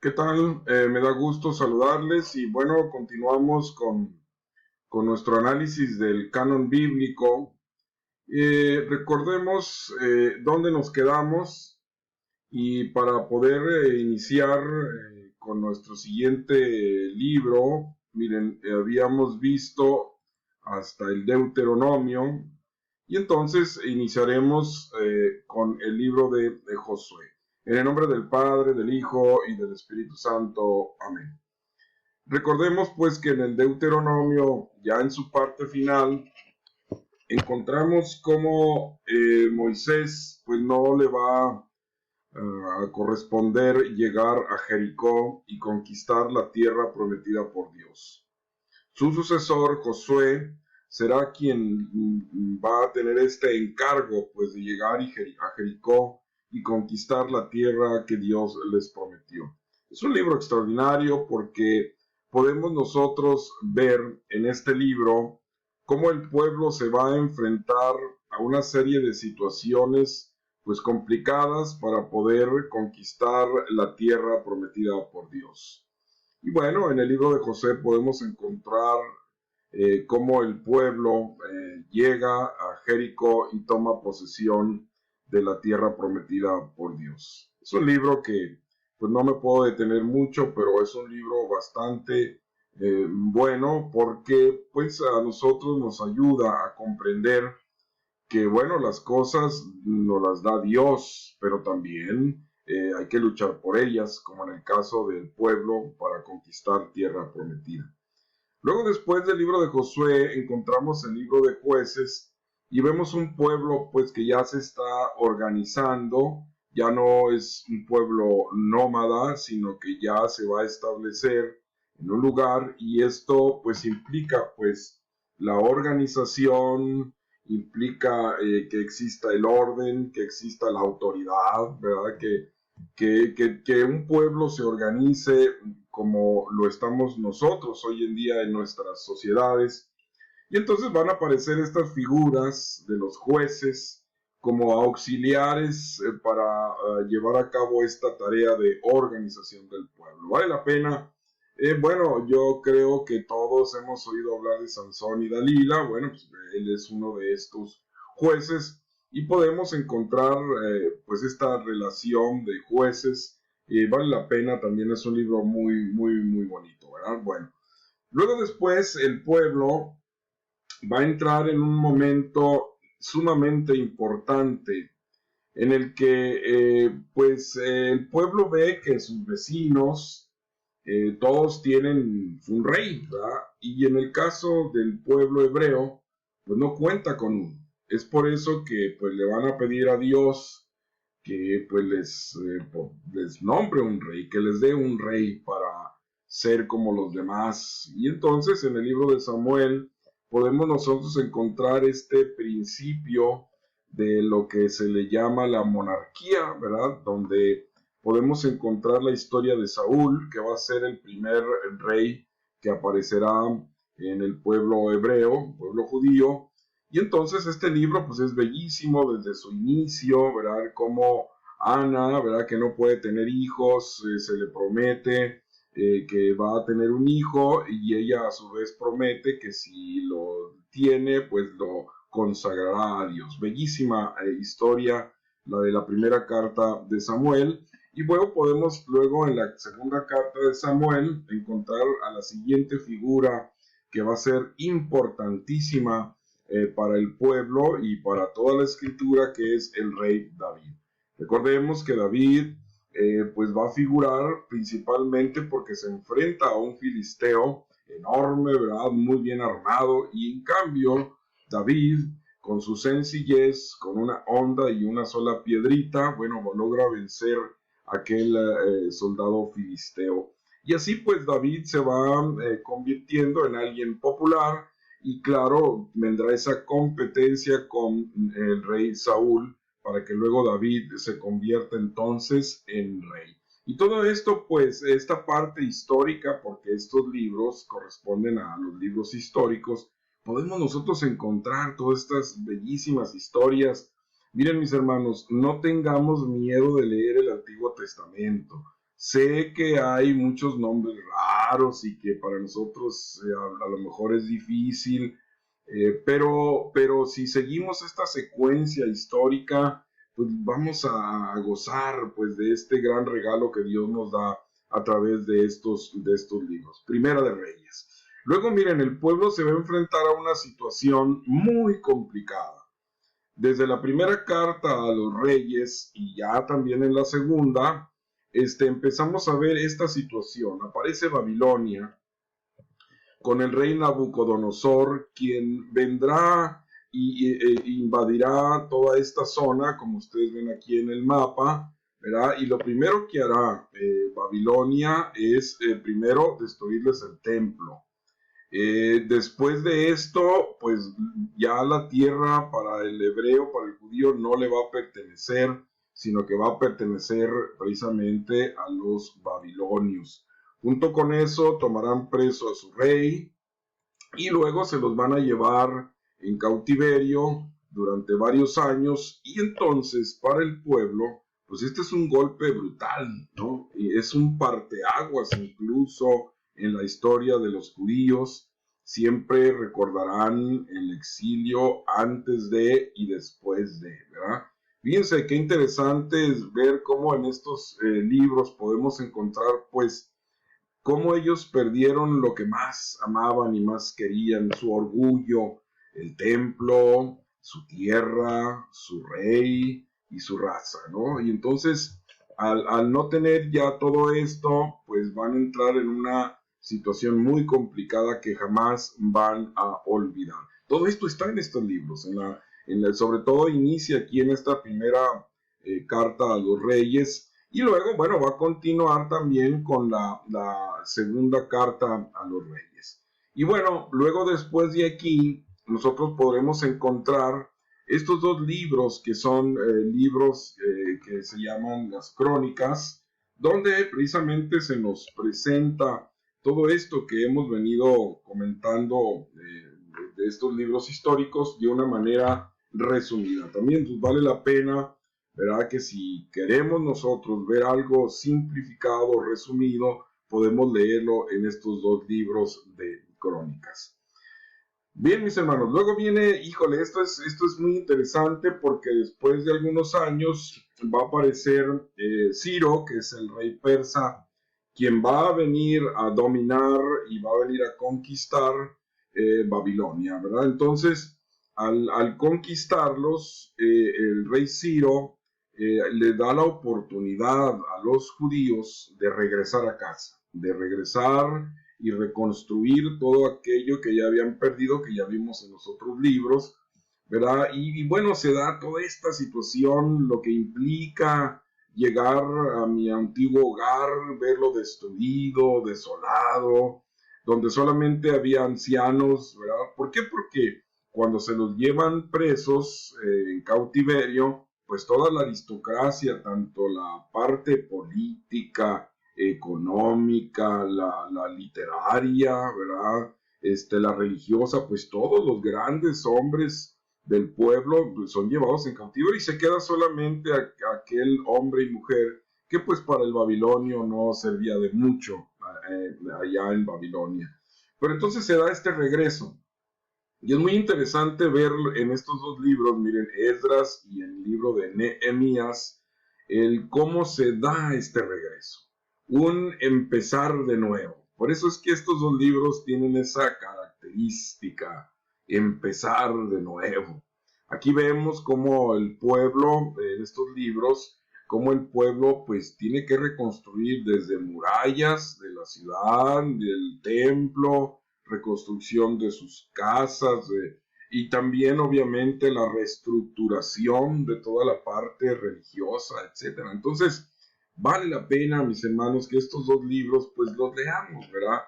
¿Qué tal? Me da gusto saludarles y bueno, continuamos con nuestro análisis del canon bíblico. Recordemos dónde nos quedamos y para poder iniciar con nuestro siguiente libro, miren, habíamos visto hasta el Deuteronomio y entonces iniciaremos con el libro de Josué. En el nombre del Padre, del Hijo y del Espíritu Santo. Amén. Recordemos pues que en el Deuteronomio, ya en su parte final, encontramos cómo Moisés pues no le va a corresponder llegar a Jericó y conquistar la tierra prometida por Dios. Su sucesor, Josué, será quien va a tener este encargo pues de llegar a Jericó y conquistar la tierra que Dios les prometió. Es un libro extraordinario porque podemos nosotros ver en este libro cómo el pueblo se va a enfrentar a una serie de situaciones pues complicadas para poder conquistar la tierra prometida por Dios. Y bueno, en el libro de José podemos encontrar cómo el pueblo llega a Jericó y toma posesión de la tierra prometida por Dios. Es un libro que pues no me puedo detener mucho, pero es un libro bastante bueno porque pues a nosotros nos ayuda a comprender que bueno, las cosas nos las da Dios, pero también hay que luchar por ellas, como en el caso del pueblo para conquistar tierra prometida. Luego, después del libro de Josué, encontramos el libro de Jueces y vemos un pueblo pues que ya se está organizando, ya no es un pueblo nómada, sino que ya se va a establecer en un lugar y esto pues implica pues la organización, implica que exista el orden, que exista la autoridad, ¿verdad? Que un pueblo se organice como lo estamos nosotros hoy en día en nuestras sociedades. Y entonces van a aparecer estas figuras de los jueces como auxiliares para llevar a cabo esta tarea de organización del pueblo. Vale la pena. Bueno, yo creo que todos hemos oído hablar de Sansón y Dalila. Bueno, pues él es uno de estos jueces y podemos encontrar pues esta relación de jueces. Vale la pena, también es un libro muy bonito, ¿verdad? Bueno, luego después el pueblo va a entrar en un momento sumamente importante en el que el pueblo ve que sus vecinos todos tienen un rey, ¿verdad? Y en el caso del pueblo hebreo, pues no cuenta con uno. Es por eso que pues le van a pedir a Dios que pues les nombre un rey, que les dé un rey para ser como los demás. Y entonces en el libro de Samuel podemos nosotros encontrar este principio de lo que se le llama la monarquía, ¿verdad? Donde podemos encontrar la historia de Saúl, que va a ser el primer rey que aparecerá en el pueblo hebreo, pueblo judío. Y entonces este libro pues es bellísimo desde su inicio, ¿verdad? Como Ana, ¿verdad? Que no puede tener hijos, se le promete que va a tener un hijo y ella a su vez promete que si lo tiene pues lo consagrará a Dios. Bellísima historia, la de la primera carta de Samuel. Y luego podemos luego en la segunda carta de Samuel encontrar a la siguiente figura que va a ser importantísima para el pueblo y para toda la escritura, que es el rey David. Recordemos que David pues va a figurar principalmente porque se enfrenta a un filisteo enorme, ¿verdad? Muy bien armado, y en cambio David con su sencillez, con una honda y una sola piedrita, bueno, logra vencer a aquel soldado filisteo. Y así pues David se va convirtiendo en alguien popular, y claro, vendrá esa competencia con el rey Saúl para que luego David se convierta entonces en rey. Y todo esto, pues, esta parte histórica, porque estos libros corresponden a los libros históricos, podemos nosotros encontrar todas estas bellísimas historias. Miren, mis hermanos, no tengamos miedo de leer el Antiguo Testamento. Sé que hay muchos nombres raros y que para nosotros a lo mejor es difícil, pero si seguimos esta secuencia histórica, pues vamos a gozar pues de este gran regalo que Dios nos da a través de estos libros. Primera de Reyes. Luego, miren, el pueblo se va a enfrentar a una situación muy complicada. Desde la primera carta a los reyes y ya también en la segunda, empezamos a ver esta situación. Aparece Babilonia con el rey Nabucodonosor, quien vendrá e invadirá toda esta zona, como ustedes ven aquí en el mapa, ¿verdad? Y lo primero que hará Babilonia es primero destruirles el templo. Después de esto, pues ya la tierra para el hebreo, para el judío, no le va a pertenecer, sino que va a pertenecer precisamente a los babilonios. Junto con eso, tomarán preso a su rey y luego se los van a llevar en cautiverio durante varios años. Y entonces, para el pueblo, pues este es un golpe brutal, ¿no? Y es un parteaguas incluso en la historia de los judíos. Siempre recordarán el exilio antes de y después de, ¿verdad? Fíjense qué interesante es ver cómo en estos libros podemos encontrar, pues, cómo ellos perdieron lo que más amaban y más querían, su orgullo, el templo, su tierra, su rey y su raza, ¿no? Y entonces, al no tener ya todo esto, pues van a entrar en una situación muy complicada que jamás van a olvidar. Todo esto está en estos libros, sobre todo inicia aquí en esta primera carta a los reyes, y luego, bueno, va a continuar también con la segunda carta a los reyes. Y bueno, luego después de aquí, nosotros podremos encontrar estos dos libros que son libros que se llaman las crónicas, donde precisamente se nos presenta todo esto que hemos venido comentando de estos libros históricos de una manera resumida. También pues, vale la pena, ¿verdad? Que si queremos nosotros ver algo simplificado, resumido, podemos leerlo en estos dos libros de crónicas. Bien, mis hermanos, luego viene, híjole, esto es muy interesante porque después de algunos años va a aparecer Ciro, que es el rey persa, quien va a venir a dominar y va a venir a conquistar Babilonia, ¿verdad? Entonces, al conquistarlos, el rey Ciro le da la oportunidad a los judíos de regresar a casa, de regresar y reconstruir todo aquello que ya habían perdido, que ya vimos en los otros libros, ¿verdad? Y bueno, se da toda esta situación, lo que implica llegar a mi antiguo hogar, verlo destruido, desolado, donde solamente había ancianos, ¿verdad? ¿Por qué? Porque cuando se los llevan presos en cautiverio, pues toda la aristocracia, tanto la parte política, económica, la literaria, ¿verdad? La religiosa, pues todos los grandes hombres del pueblo pues, son llevados en cautiverio y se queda solamente aquel hombre y mujer que pues para el babilonio no servía de mucho allá en Babilonia. Pero entonces se da este regreso. Y es muy interesante ver en estos dos libros, miren, Esdras y el libro de Nehemías, el cómo se da este regreso. Un empezar de nuevo. Por eso es que estos dos libros tienen esa característica, empezar de nuevo. Aquí vemos cómo el pueblo, en estos libros, cómo el pueblo pues tiene que reconstruir desde murallas de la ciudad, del templo, reconstrucción de sus casas y también obviamente la reestructuración de toda la parte religiosa, etcétera. Entonces, vale la pena, mis hermanos, que estos dos libros pues los leamos, ¿verdad?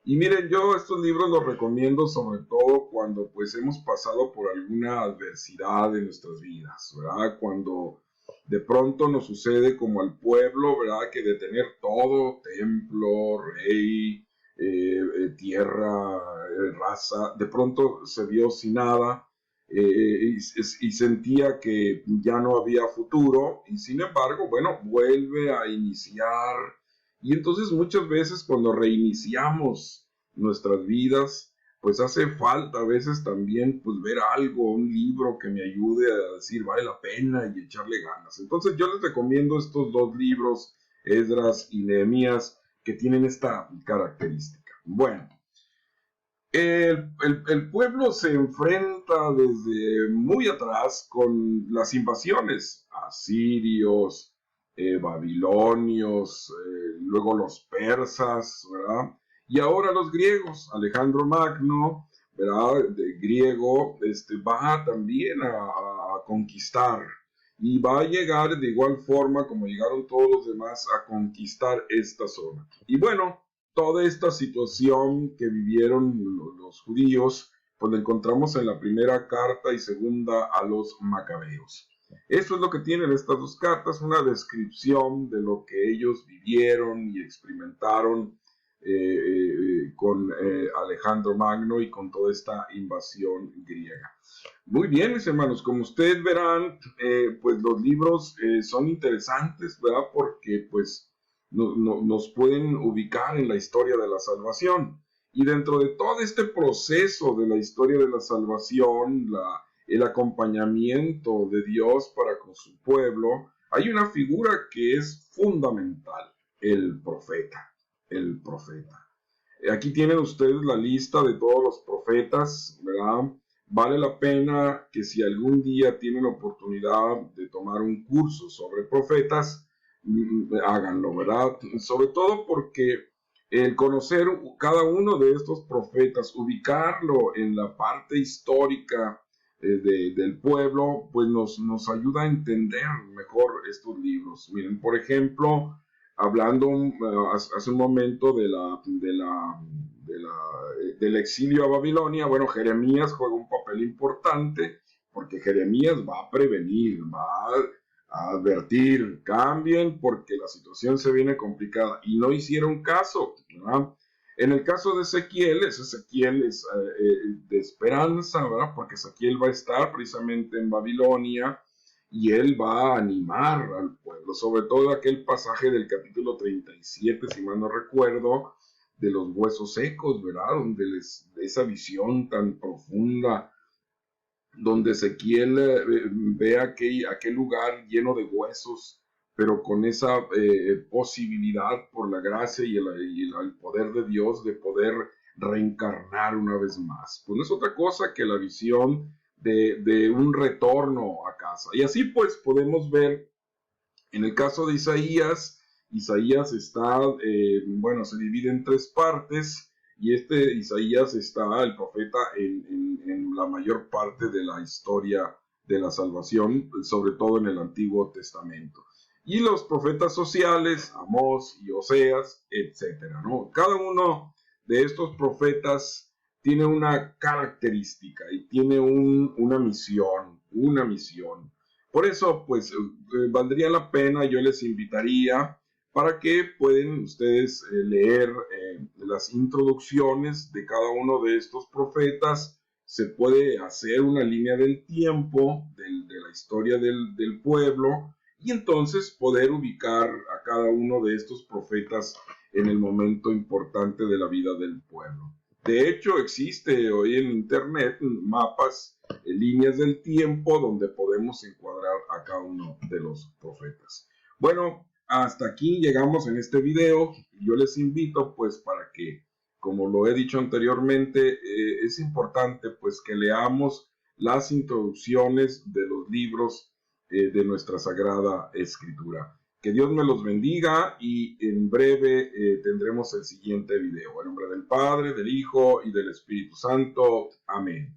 Y miren, yo estos libros los recomiendo sobre todo cuando pues hemos pasado por alguna adversidad en nuestras vidas, ¿verdad? Cuando de pronto nos sucede como al pueblo, ¿verdad? Que de tener todo, templo, rey, tierra, raza, de pronto se vio sin nada y sentía que ya no había futuro y sin embargo, bueno, vuelve a iniciar Y entonces muchas veces cuando reiniciamos nuestras vidas, pues hace falta a veces también pues ver algo, un libro que me ayude a decir vale la pena y echarle ganas. Entonces yo les recomiendo estos dos libros, Esdras y Nehemías, que tienen esta característica. Bueno, el pueblo se enfrenta desde muy atrás con las invasiones, asirios, babilonios, luego los persas, ¿verdad? Y ahora los griegos, Alejandro Magno, ¿verdad? De griego, va también a conquistar y va a llegar de igual forma como llegaron todos los demás a conquistar esta zona. Y bueno, toda esta situación que vivieron los judíos, pues la encontramos en la primera carta y segunda a los macabeos. Eso es lo que tienen estas dos cartas, una descripción de lo que ellos vivieron y experimentaron con Alejandro Magno y con toda esta invasión griega. Muy bien, mis hermanos, como ustedes verán, pues los libros son interesantes, ¿verdad? Porque pues nos pueden ubicar en la historia de la salvación. Y dentro de todo este proceso de la historia de la salvación, el acompañamiento de Dios para con su pueblo, hay una figura que es fundamental, el profeta, el profeta. Aquí tienen ustedes la lista de todos los profetas, ¿verdad? Vale la pena que si algún día tienen oportunidad de tomar un curso sobre profetas, háganlo, ¿verdad? Sobre todo porque el conocer cada uno de estos profetas, ubicarlo en la parte histórica del pueblo, pues nos ayuda a entender mejor estos libros. Miren, por ejemplo, hablando hace un momento del exilio a Babilonia, bueno, Jeremías juega un papel importante porque Jeremías va a prevenir, va a advertir, cambien porque la situación se viene complicada y no hicieron caso, ¿verdad? En el caso de Ezequiel es de esperanza, ¿verdad? Porque Ezequiel va a estar precisamente en Babilonia y él va a animar al pueblo, sobre todo aquel pasaje del capítulo 37, si mal no recuerdo, de los huesos secos, ¿verdad? Donde esa visión tan profunda, donde Ezequiel ve aquel lugar lleno de huesos, pero con esa posibilidad por la gracia y el poder de Dios de poder reencarnar una vez más. Pues no es otra cosa que la visión de un retorno a casa. Y así pues podemos ver en el caso de Isaías, Isaías está, bueno, se divide en tres partes y Isaías está, el profeta, en la mayor parte de la historia de la salvación, sobre todo en el Antiguo Testamento. Y los profetas sociales, Amós y Oseas, etcétera, ¿no? Cada uno de estos profetas tiene una característica y tiene una misión, una misión. Por eso, pues, valdría la pena, yo les invitaría para que pueden ustedes leer las introducciones de cada uno de estos profetas. Se puede hacer una línea del tiempo de la historia del pueblo y entonces poder ubicar a cada uno de estos profetas en el momento importante de la vida del pueblo. De hecho, existe hoy en internet mapas, líneas del tiempo donde podemos encuadrar a cada uno de los profetas. Bueno, hasta aquí llegamos en este video. Yo les invito pues para que, como lo he dicho anteriormente, es importante pues que leamos las introducciones de los libros de nuestra Sagrada Escritura. Que Dios me los bendiga y en breve tendremos el siguiente video. En nombre del Padre, del Hijo y del Espíritu Santo. Amén.